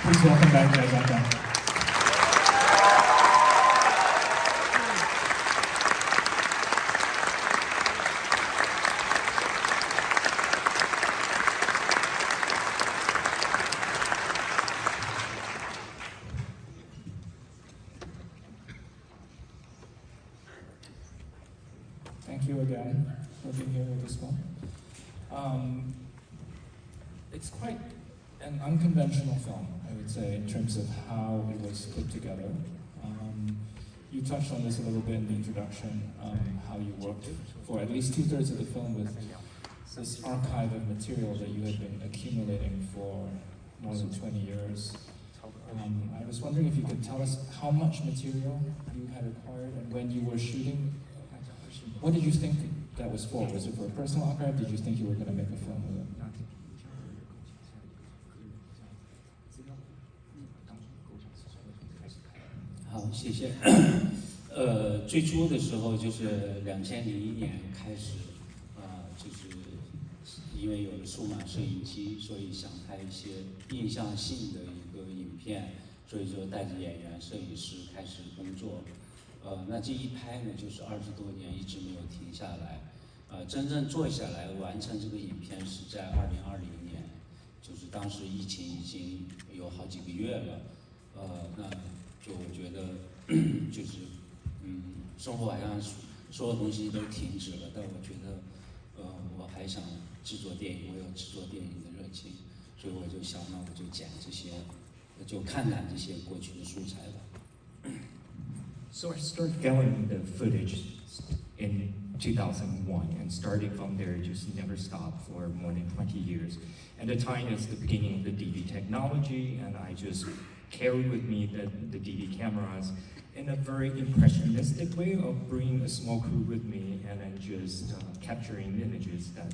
Please welcome back Jia Zhangke. Thank you again for being here with this one. It's quite an unconventional film, I would say, in terms of how it was put together. You touched on this a little bit in the introduction, how you worked for at least 2/3 of the film with this archive of material that you had been accumulating for more than 20 years. I was wondering if you could tell us how much material you had acquired and when you were shooting. What did you think that was for? Was it for a personal archive? Did you think you were going to make a film with it? 好，谢谢。最初的时候就是2001年开始，就是因为有了数码摄影机，所以想拍一些印象性的一个影片，所以就带着演员、摄影师开始工作。那这一拍呢，就是20多年一直没有停下来。真正做下来完成这个影片是在2020年，就是当时疫情已经有好几个月了。那就我觉得就是生活好像所有东西都停止了，但我觉得我还想制作电影，我有制作电影的热情，所以我就想，那我就剪这些，就看看这些过去的素材吧。So I started gathering the footage in 2001, and starting from there, just never stopped for more than 20 years. At the time, it's the beginning of the DV technology, and I just carried with me the DV cameras in a very impressionistic way of bringing a small crew with me and then just capturing images that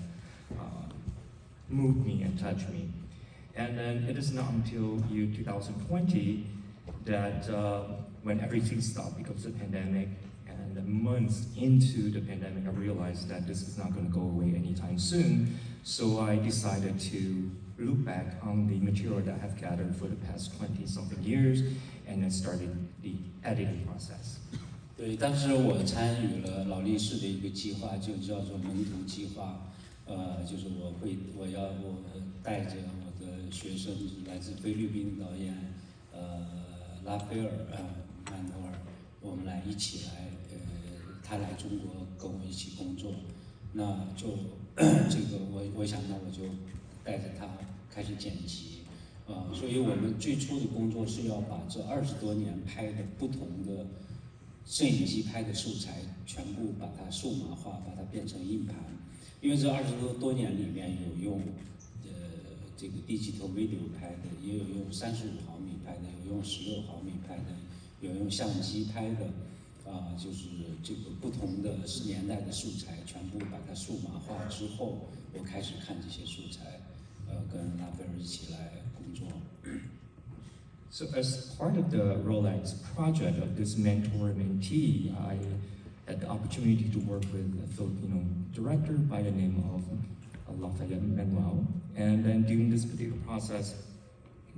moved me and touched me. And then it is not until year 2020 that when everything stopped because of the pandemic, and months into the pandemic, I realized that this is not going to go away anytime soon. So I decided to look back on the material that I've gathered for the past 20-something years, and then started the editing process. 对，当时我参与了劳力士的一个计划，就叫做蒙图计划。就是我带着我的学生，来自菲律宾导演，拉斐尔曼多尔，我们来一起来，他来中国跟我一起工作，那就这个我想那我就带着他开始剪辑，所以我们最初的工作是要把这20多年拍的不同的摄影机拍的素材全部把它数码化，把它变成硬盘，因为这20多年里面有用这个digital video 拍的，也有用35毫米拍的，有用16毫米拍的，有用相机拍的，就是这个不同的年代的素材全部把它数码化之后，我开始看这些素材，跟拉斐尔一起来工作。So as part of the Rolex project of this mentor-mentee, I had the opportunity to work with a Filipino director by the name of Lafayette Manuel. And then during this particular process,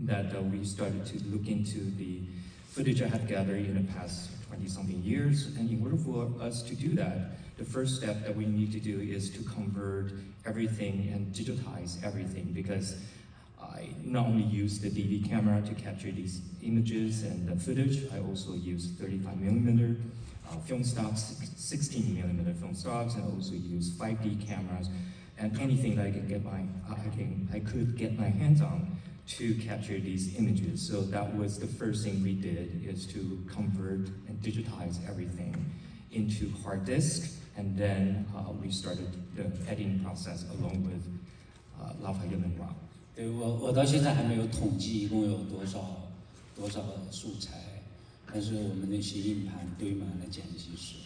that we started to look into the footage I had gathered in the past 20-something years. And in order for us to do that, the first step that we need to do is to convert everything and digitize everything, because I not only use the DV camera to capture these images and the footage, I also use 35mm film stocks, 16mm film stocks, and also use 5D cameras and anything that I could get my hands on to capture these images. So that was the first thing we did, is to convert and digitize everything into hard disk, and then we started the editing process along with Lafayette Manuel. 对，我到现在还没有统计一共有多少素材，但是我们那些硬盘堆满了剪辑室。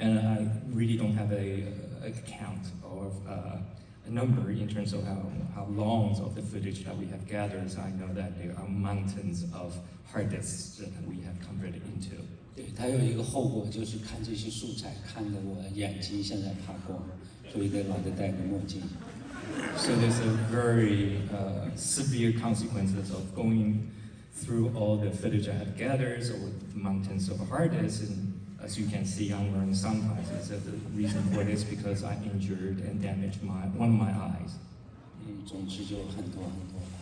And I really don't have a count or a number in terms of how long of the footage that we have gathered. So I know that there are mountains of hard disks that we have converted into. 对，它有一个后果，就是看这些素材看得我眼睛现在怕光，所以得老得戴个墨镜。So there's a very severe consequences of going through all the footage I have gathered or mountains of artists, and as you can see, I'm wearing sunglasses. The reason for this because I injured and damaged one of my eyes. 总之就很多很多吧。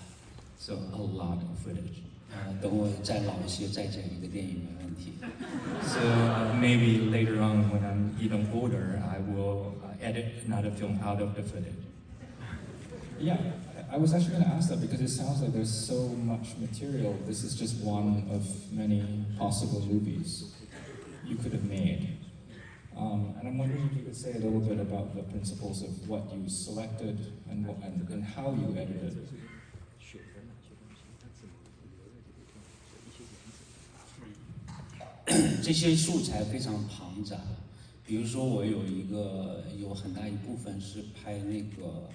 So a lot of footage. 等我再老一些，再剪一个电影没问题。So maybe later on, when I'm even older, I will edit another film out of the footage. Yeah, I was actually going to ask that because it sounds like there's so much material. This is just one of many possible movies you could have made. And I'm wondering if you could say a little bit about the principles of what you selected and how you edited. 这些素材非常庞杂，比如说我有很大一部分是拍那个，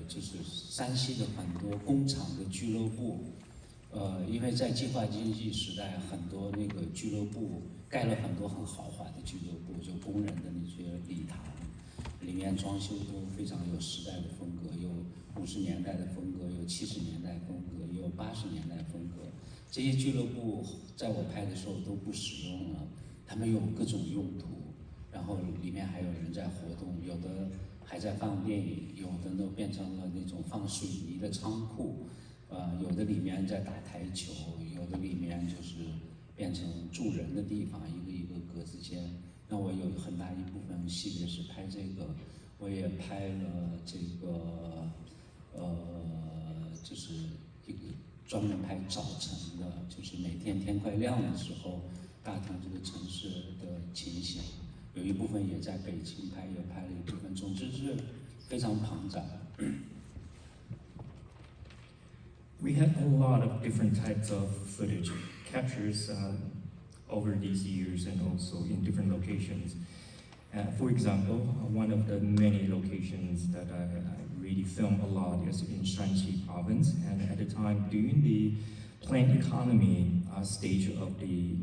就是山西的很多工厂的俱乐部，因为在计划经济时代，很多那个俱乐部盖了很多很豪华的俱乐部，就工人的那些礼堂，里面装修都非常有时代的风格，有50年代的风格，有70年代风格，有80年代风格。这些俱乐部在我拍的时候都不使用了，他们有各种用途，然后里面还有人在活动，有的还在放电影，有的都变成了那种放水泥的仓库，有的里面在打台球，有的里面就是变成住人的地方，一个一个格子间。那我有很大一部分系列是拍这个，我也拍了这个，就是一个。专门拍早晨的，就是每天天快亮的时候，大同这个城市的情形，有一部分也在北京拍，也拍了一部分，总之是非常庞杂。We had a lot of different types of footage captures over these years and also in different locations. For example, one of the many locations that I really film a lot is in Shanxi province, and at the time during the planned economy stage of the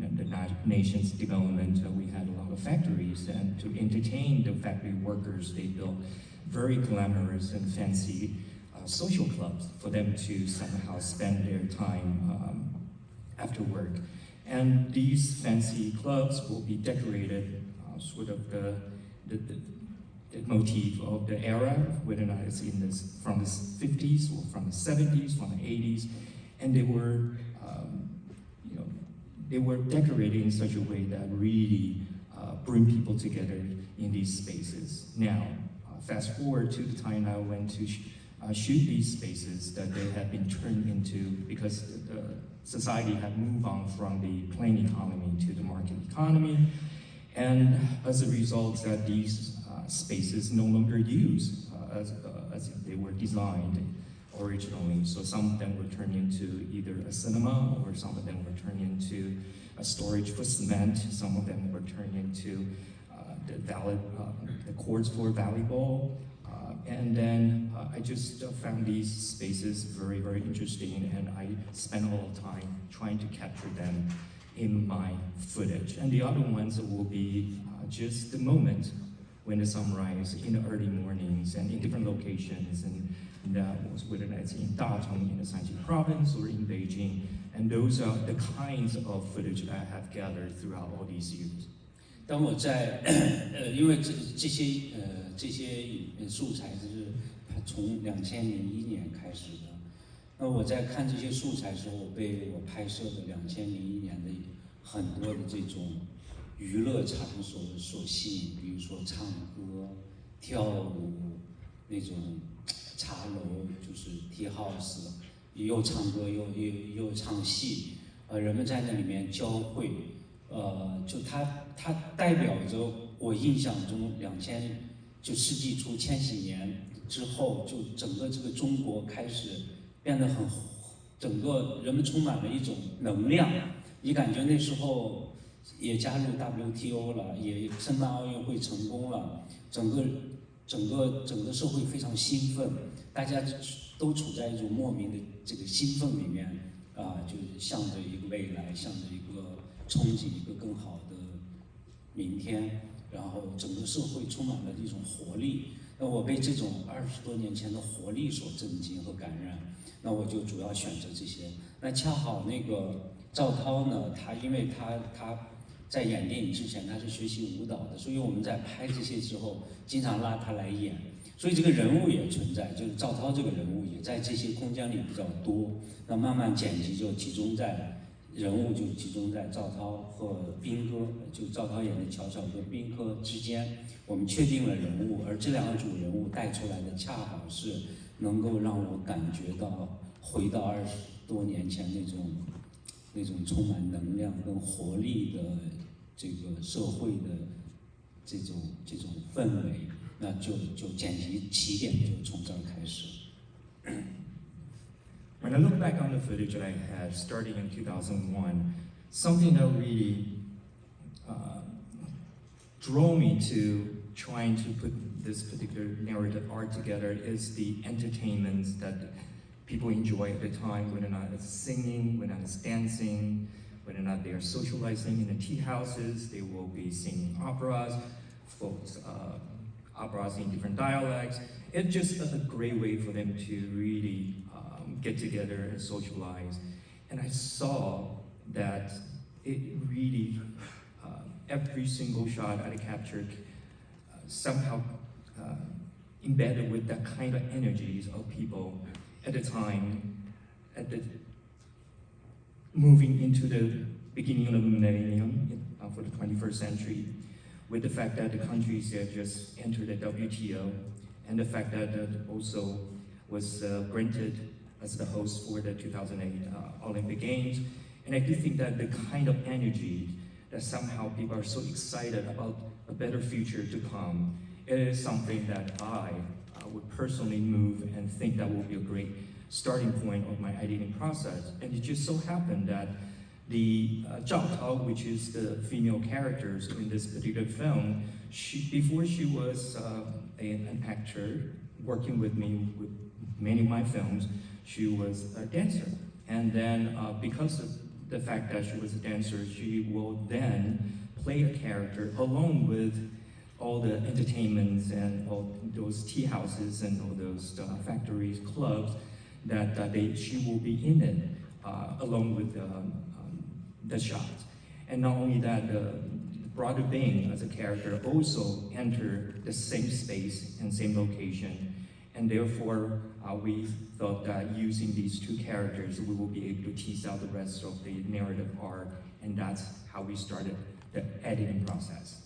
nation's development, we had a lot of factories, and to entertain the factory workers, they built very glamorous and fancy social clubs for them to somehow spend their time after work. And these fancy clubs will be decorated sort of the motif of the era, whether or not it's from the 50s or from the 70s, from the 80s, and they were decorated in such a way that really bring people together in these spaces. Now, fast forward to the time I went to shoot these spaces that they have been turned into, because the society had moved on from the plain economy to the market economy, and as a result that these spaces no longer used as they were designed originally. So some of them were turned into either a cinema, or some of them were turned into a storage for cement, some of them were turned into the courts for volleyball. And then I just found these spaces very, very interesting, and I spent a lot of time trying to capture them in my footage. And the other ones will be just the moment when the sun rises in the early mornings and in different locations, and that was whether it's in Datong in the Shanxi province or in Beijing. And those are the kinds of footage I have gathered throughout all these years. 当我在因为这些素材是从2001年开始的，那我在看这些素材的时候，我被我拍摄的2001年的很多的这种娱乐场所所吸引，比如说唱歌、跳舞那种茶楼，就是 tea house， 又唱歌又唱戏，人们在那里面交汇，就它代表着我印象中就世纪初千禧年之后，就整个这个中国开始变得整个人们充满了一种能量，你感觉那时候也加入 WTO 了，也申办奥运会成功了，整个社会非常兴奋，大家都处在一种莫名的这个兴奋里面，就是向着一个未来，向着一个憧憬一个更好的明天，然后整个社会充满了一种活力。那我被这种20多年前的活力所震惊和感染，那我就主要选择这些。那恰好那个赵涛呢，他因为他在演电影之前他是学习舞蹈的，所以我们在拍这些之后，经常拉他来演，所以这个人物也存在，就是赵涛这个人物也在这些空间里比较多。那慢慢剪辑就集中在人物，就集中在赵涛和兵哥，就赵涛演的乔乔和兵哥之间，我们确定了人物，而这2组人物带出来的恰好是能够让我感觉到回到20多年前那种充满能量跟活力的这个社会的这种氛围，那就剪辑起点就从这儿开始。When I look back on the footage that I had starting in 2001, something that really drove me to trying to put this particular narrative arc together is the entertainments that people enjoy at the time, whether or not it's singing, whether or not it's dancing, whether or not they are socializing in the tea houses, they will be singing operas, folks, operas in different dialects. It's just a great way for them to really get together and socialize. And I saw that it really, every single shot I captured somehow embedded with that kind of energies of people at the time, moving into the beginning of the millennium for the 21st century, with the fact that the countries that just entered the WTO, and the fact that also was granted as the host for the 2008 Olympic Games. And I do think that the kind of energy that somehow people are so excited about a better future to come, it is something that I would personally move and think that will be a great starting point of my editing process. And it just so happened that the Zhao Tao, which is the female characters in this particular film, before she was an actor working with me with many of my films, she was a dancer. And then because of the fact that she was a dancer, she will then play a character along with all the entertainments and all those tea houses and all those factories, clubs, that she will be in it along with the shots. And not only that, Brother Bing as a character also entered the same space and same location. And therefore, we thought that using these 2 characters, we will be able to tease out the rest of the narrative arc, and that's how we started the editing process.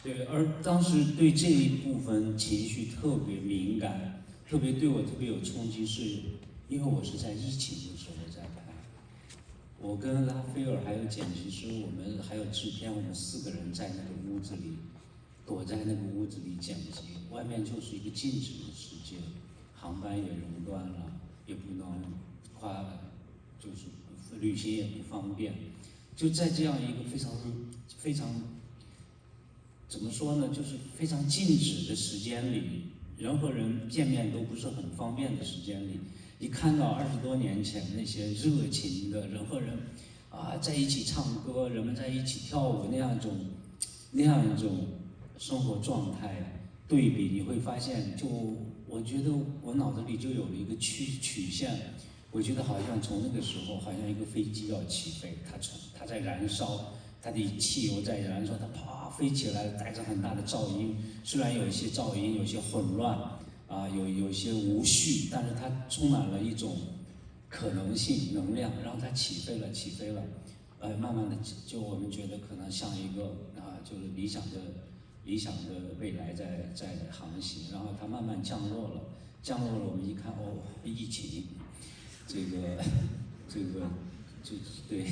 对，而当时对这一部分情绪特别敏感，对我特别有冲击，是因为我是在疫情的时候在拍。我跟拉斐尔还有剪辑师，我们还有制片，我们4个人在那个屋子里，躲在那个屋子里剪辑，外面就是一个静止的世界，航班也熔断了，也不能就是旅行也不方便，就在这样一个非常怎么说呢，就是非常静止的时间里，人和人见面都不是很方便的时间里，一看到20多年前那些热情的人和人在一起唱歌，人们在一起跳舞那样一种生活状态对比，你会发现，我觉得我脑子里就有了一个曲线，我觉得好像从那个时候，好像一个飞机要起飞，它在燃烧，它的汽油在燃烧，它啪飞起来，带着很大的噪音，虽然有一些噪音，有些混乱有一些无序，但是它充满了一种可能性、能量，然后它起飞了，慢慢的就我们觉得可能像一个就是理想的未来在航行，然后它慢慢降落了，我们一看疫情，这个对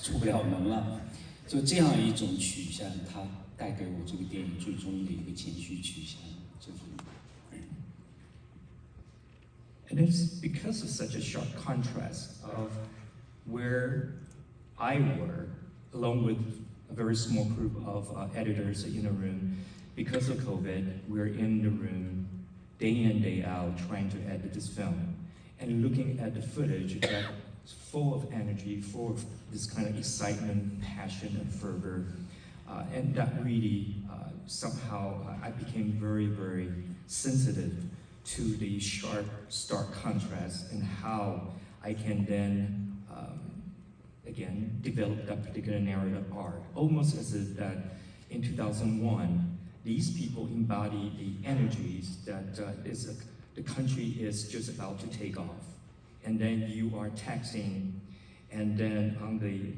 出不了门了，就这样一种曲线，它带给我这个电影最终的一个情绪曲线，就是。And it's because of such a sharp contrast of where I were, along with a very small group of editors in a room. Because of COVID, we're in the room day in, day out, trying to edit this film. And looking at the footage that's full of energy, full of this kind of excitement, passion, and fervor. And that really, somehow, I became very, very sensitive to the sharp, stark contrast and how I can then, again, develop that particular narrative arc. Almost as if that in 2001, these people embody the energies that the country is just about to take off. And then you are taxing, and then on the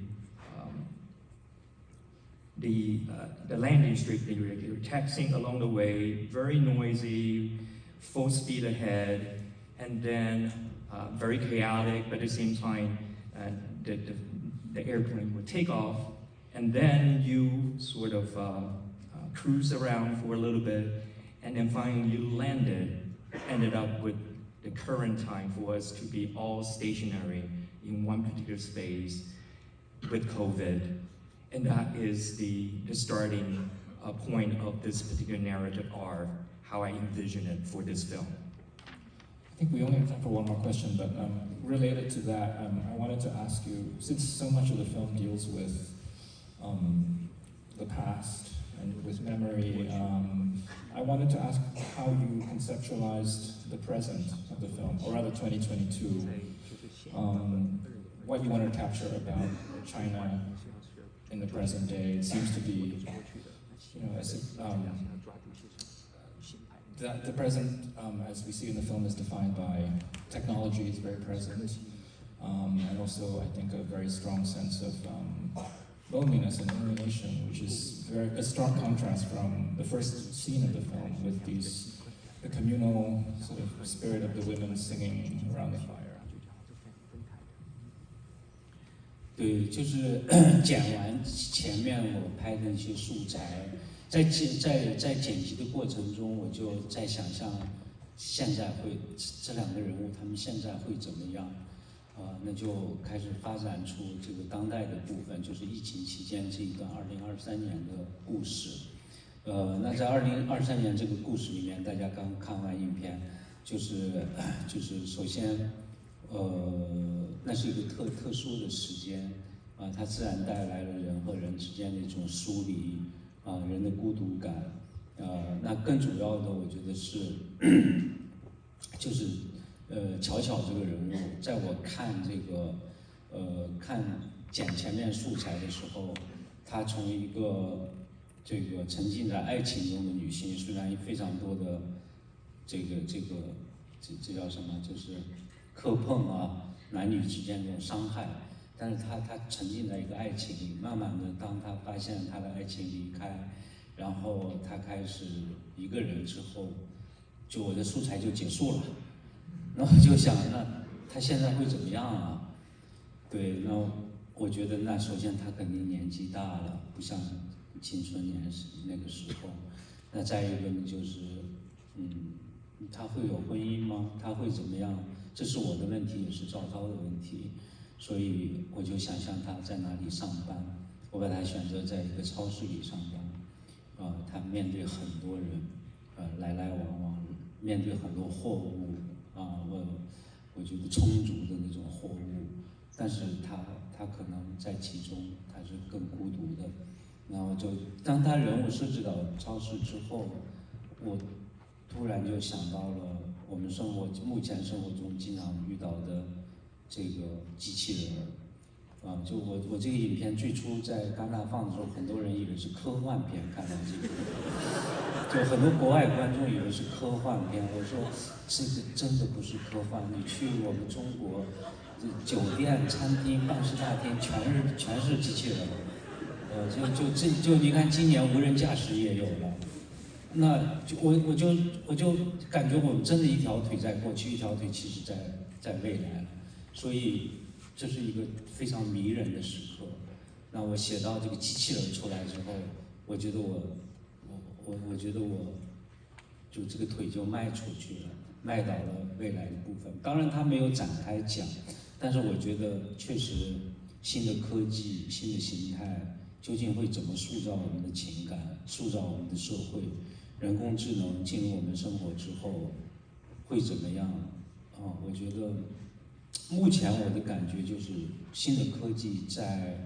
landing strip, you're taxing along the way, very noisy, full speed ahead, and then very chaotic, but at the same time, the airplane would take off, and then you sort of cruise around for a little bit, and then finally you landed, ended up with the current time for us to be all stationary in one particular space with COVID. And that is the starting point of this particular narrative arc, how I envision it for this film. I think we only have time for one more question, but related to that, I wanted to ask you, since so much of the film deals with the past and with memory, I wanted to ask how you conceptualized the present of the film, or rather 2022, what you wanted to capture about China in the present day. It seems to be, that the present, as we see in the film, is defined by technology is very present, and also I think a very strong sense of loneliness and alienation, which is a stark contrast from the first scene of the film with the communal sort of spirit of the women singing around the fire. 对，就是剪完前面我拍的一些素材，在剪辑的过程中，我就在想象现在这两个人物他们现在会怎么样，那就开始发展出这个当代的部分，就是疫情期间这一段2023年的故事。那在2023年这个故事里面，大家刚看完影片，就是首先。那是一个特殊的时间，它自然带来了人和人之间的一种疏离，人的孤独感，那更主要的，我觉得是，就是巧巧这个人物，在我看看剪前面素材的时候，她从一个这个沉浸在爱情中的女性，虽然非常多的这叫什么，就是。磕碰啊，男女之间这种伤害，但是他沉浸在一个爱情里，慢慢的，当他发现他的爱情离开，然后他开始一个人之后，就我的素材就结束了。那我就想，那他现在会怎么样啊？对，那我觉得，那首先他肯定年纪大了，不像青春年时那个时候。那再一个呢，就是，他会有婚姻吗？他会怎么样？这是我的问题，也是赵涛的问题，所以我就想象他在哪里上班，我把他选择在一个超市里上班，他面对很多人，来来往往，面对很多货物，我觉得充足的那种货物，但是他可能在其中他是更孤独的，然后就当他人物设置到超市之后，我突然就想到了。我们目前生活中经常遇到的这个机器人就我这个影片最初在戛纳放的时候，很多人以为是科幻片，看到这个，就很多国外观众以为是科幻片。我说这个真的不是科幻，你去我们中国，酒店、餐厅、办事大厅全是机器人，就你看今年无人驾驶也有了。那我就感觉我们真的一条腿在过去，一条腿其实在未来了，所以这是一个非常迷人的时刻。那我写到这个机器人出来之后，我觉得我觉得我就这个腿就迈出去了，迈到了未来的部分。当然他没有展开讲，但是我觉得确实新的科技、新的形态究竟会怎么塑造我们的情感，塑造我们的社会。人工智能进入我们生活之后会怎么样？我觉得目前我的感觉就是新的科技在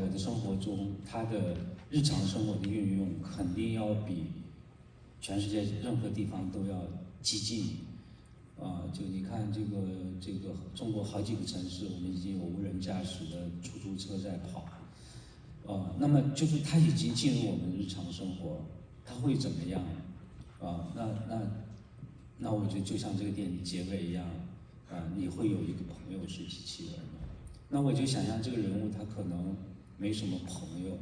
我的生活中，它的日常生活的运用肯定要比全世界任何地方都要激进。就你看这个中国好几个城市，我们已经有无人驾驶的出租车在跑。那么就是它已经进入我们日常生活，它会怎么样？那我觉得就像这个电影结尾一样，你会有一个朋友是机器人的。那我就想象这个人物他可能没什么朋友，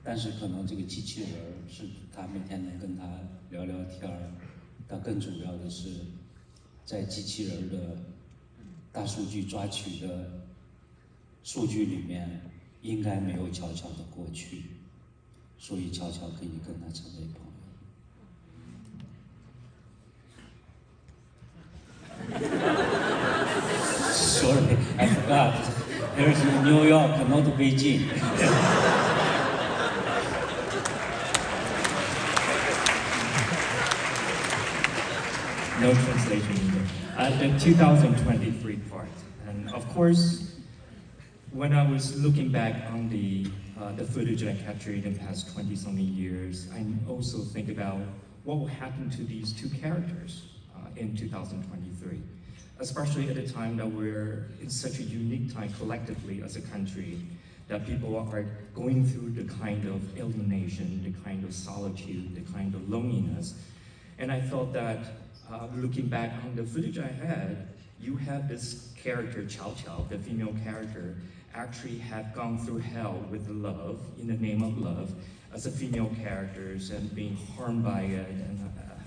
但是可能这个机器人是他每天能跟他聊聊天儿，但更主要的是，在机器人的大数据抓取的数据里面，应该没有乔乔的过去，所以乔乔可以跟他成为朋友。Sorry, I forgot. There's New York, not Beijing. No translation either. The 2023 part, and of course, when I was looking back on the footage I captured in the past 20-something years, I also think about what will happen to these two characters in 2023, especially at a time that we're in such a unique time collectively as a country, that people are going through the kind of alienation, the kind of solitude, the kind of loneliness. And I thought that looking back on the footage I had, you have this character, Qiaoqiao, the female character, actually have gone through hell with love, in the name of love, as a female character, and being harmed by it, and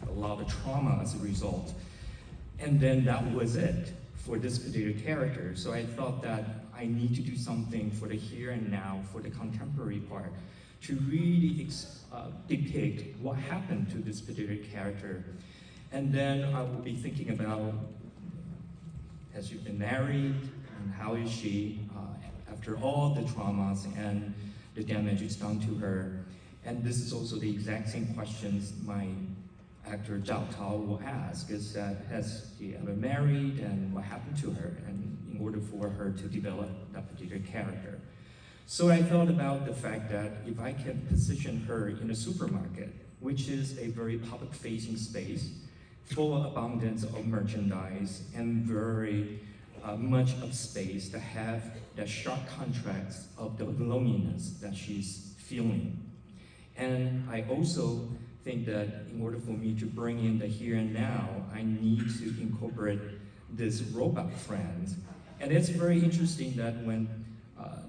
a lot of trauma as a result. And then that was it for this particular character. So I thought that I need to do something for the here and now, for the contemporary part, to really depict what happened to this particular character. And then I will be thinking about, has she been married, and how is she after all the traumas and the damage it's done to her. And this is also the exact same questions my actor Zhao Tao will ask, is that has she ever married, and what happened to her, and in order for her to develop that particular character. So I thought about the fact that if I can position her in a supermarket, which is a very public-facing space, full of abundance of merchandise and very much of space to have that sharp contrast of the loneliness that she's feeling. And I also think that in order for me to bring in the here and now, I need to incorporate this robot friend. And it's very interesting that when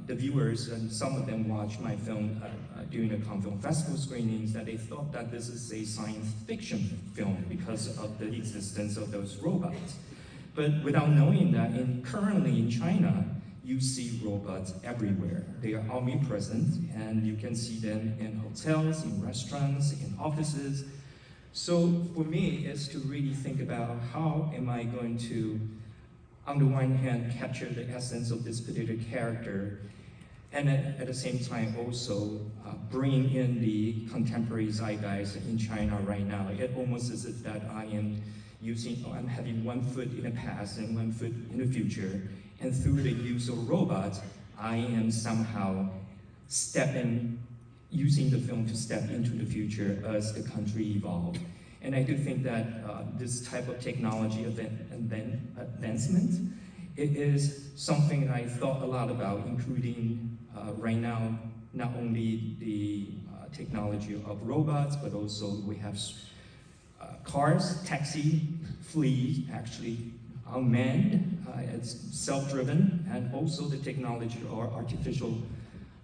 the viewers, and some of them watched my film during the Cannes Film Festival screenings, that they thought that this is a science fiction film because of the existence of those robots. But without knowing that, currently in China, you see robots everywhere. They are omnipresent, and you can see them in hotels, in restaurants, in offices. So for me, it's to really think about how am I going to, on the one hand, capture the essence of this particular character, and at the same time also bringing in the contemporary zeitgeist in China right now. It almost as if that I'm having one foot in the past and one foot in the future, and through the use of robots, I am somehow using the film to step into the future as the country evolves. And I do think that this type of technology advancement, it is something I thought a lot about, including right now, not only the technology of robots, but also we have cars, taxi, fleet, actually unmanned, it's self-driven, and also the technology or artificial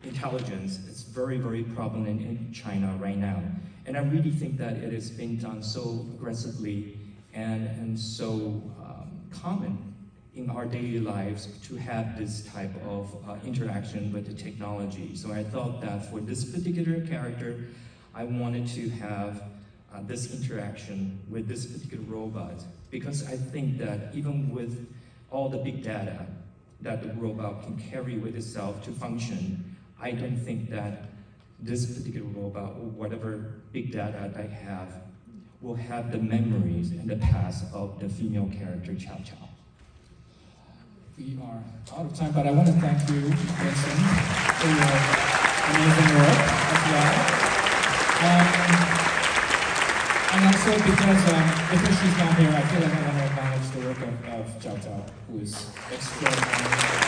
intelligence is very, very prominent in China right now. And I really think that it is being done so aggressively and so common in our daily lives to have this type of interaction with the technology. So I thought that for this particular character, I wanted to have this interaction with this particular robot, because I think that even with all the big data that the robot can carry with itself to function, I don't think that this particular robot, or whatever big data I have, will have the memories and the past of the female character Qiaoqiao. We are out of time, but I want to thank you, Vincent, for your amazing work as well. And also because she's not here, I feel like I want to acknowledge the work of Zhao Tao, who is extraordinary.